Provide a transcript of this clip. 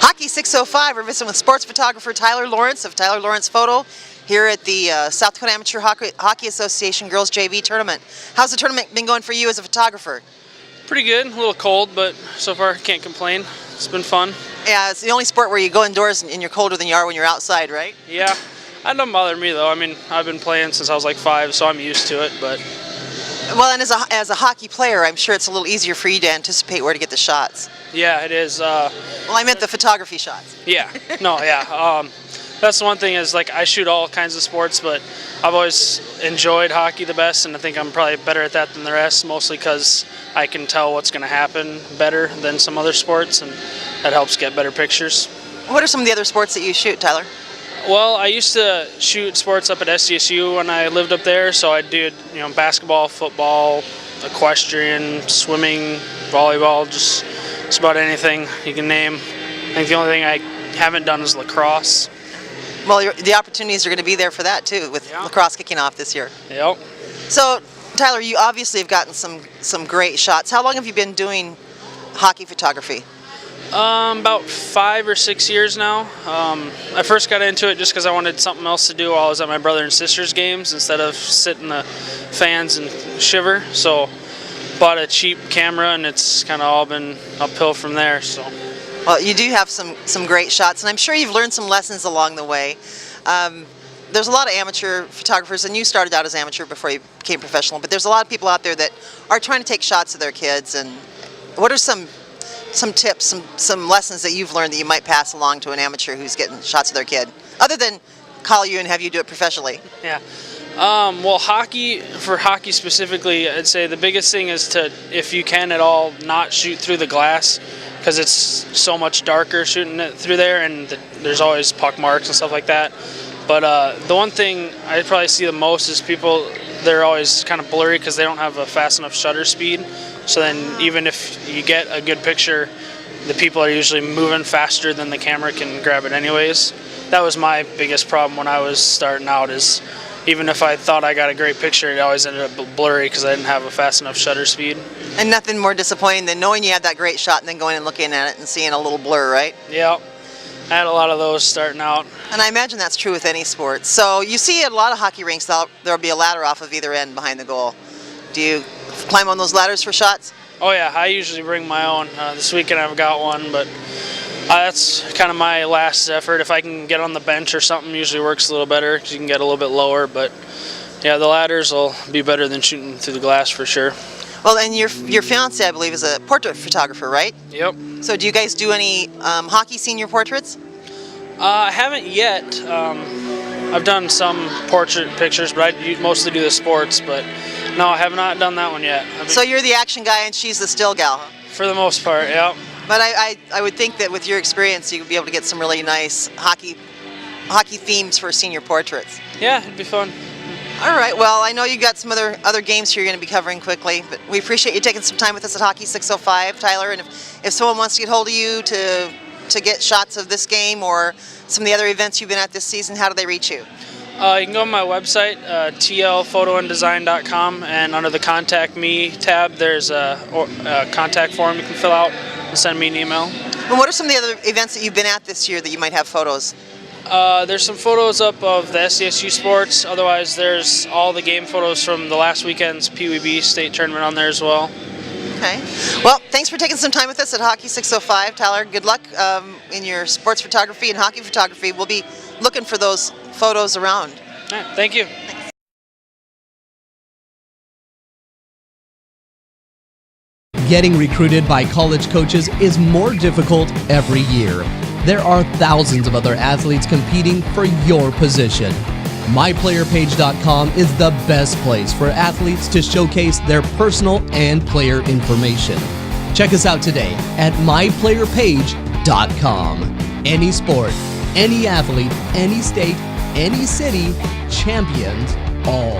Hockey 605, we're visiting with sports photographer Tyler Lawrence of Tyler Lawrence Photo here at the South Dakota Amateur Hockey Association Girls JV Tournament. How's the tournament been going for you as a photographer? Pretty good, a little cold, but so far can't complain. It's been fun. Yeah, it's the only sport where you go indoors and you're colder than you are when you're outside, right? Yeah, that doesn't bother me though. I mean, I've been playing since I was like 5, so I'm used to it, but... Well, and as a hockey player, I'm sure it's a little easier for you to anticipate where to get the shots. Yeah, it is. Well, I meant the photography shots. Yeah, no, yeah. That's the one thing is, like, I shoot all kinds of sports, but I've always enjoyed hockey the best, and I think I'm probably better at that than the rest, mostly because I can tell what's going to happen better than some other sports, and that helps get better pictures. What are some of the other sports that you shoot, Tyler? Well, I used to shoot sports up at SDSU when I lived up there, so I did, basketball, football, equestrian, swimming, volleyball, just about anything you can name. I think the only thing I haven't done is lacrosse. Well, the opportunities are going to be there for that too, with lacrosse kicking off this year. Yep. So, Tyler, you obviously have gotten some great shots. How long have you been doing hockey photography? About 5 or 6 years now. I first got into it just because I wanted something else to do while I was at my brother and sister's games instead of sit in the fans and shiver. So, bought a cheap camera, and it's kind of all been uphill from there. So. Well, you do have some great shots, and I'm sure you've learned some lessons along the way. There's a lot of amateur photographers, and you started out as amateur before you became professional, but there's a lot of people out there that are trying to take shots of their kids. And what are some tips, some lessons that you've learned that you might pass along to an amateur who's getting shots of their kid, other than call you and have you do it professionally? Yeah. Well, for hockey specifically, I'd say the biggest thing is to, if you can at all, not shoot through the glass, because it's so much darker shooting it through there, and there's always puck marks and stuff like that. But the one thing I probably see the most is people, they're always kind of blurry because they don't have a fast enough shutter speed. So then even if you get a good picture, the people are usually moving faster than the camera can grab it anyways. That was my biggest problem when I was starting out, is even if I thought I got a great picture, it always ended up blurry because I didn't have a fast enough shutter speed. And nothing more disappointing than knowing you had that great shot and then going and looking at it and seeing a little blur, right? Yeah. I had a lot of those starting out. And I imagine that's true with any sport. So you see at a lot of hockey rinks, there'll be a ladder off of either end behind the goal. Do you climb on those ladders for shots? Oh yeah, I usually bring my own. This weekend I've got one, but that's kind of my last effort. If I can get on the bench or something, usually works a little better because you can get a little bit lower. But yeah, the ladders will be better than shooting through the glass for sure. Well, and your fiance, I believe, is a portrait photographer, right? Yep. So do you guys do any hockey senior portraits? I haven't yet. I've done some portrait pictures, but I mostly do the sports. But no, I have not done that one yet. So you're the action guy and she's the still gal, huh? For the most part, yeah. But I would think that with your experience, you would be able to get some really nice hockey themes for senior portraits. Yeah, it'd be fun. All right, well, I know you got some other games here you're going to be covering quickly, but we appreciate you taking some time with us at Hockey 605, Tyler. And if someone wants to get hold of you to get shots of this game or some of the other events you've been at this season, how do they reach you? You can go on my website, tlphotoanddesign.com, and under the Contact Me tab, there's a contact form you can fill out and send me an email. And what are some of the other events that you've been at this year that you might have photos? There's some photos up of the SDSU sports. Otherwise, there's all the game photos from the last weekend's PWB state tournament on there as well. Okay. Well, thanks for taking some time with us at Hockey 605. Tyler, good luck in your sports photography and hockey photography. We'll be looking for those photos around. All right, thank you. Thanks. Getting recruited by college coaches is more difficult every year. There are thousands of other athletes competing for your position. MyPlayerPage.com is the best place for athletes to showcase their personal and player information. Check us out today at MyPlayerPage.com. Any sport, any athlete, any state, any city, champions all.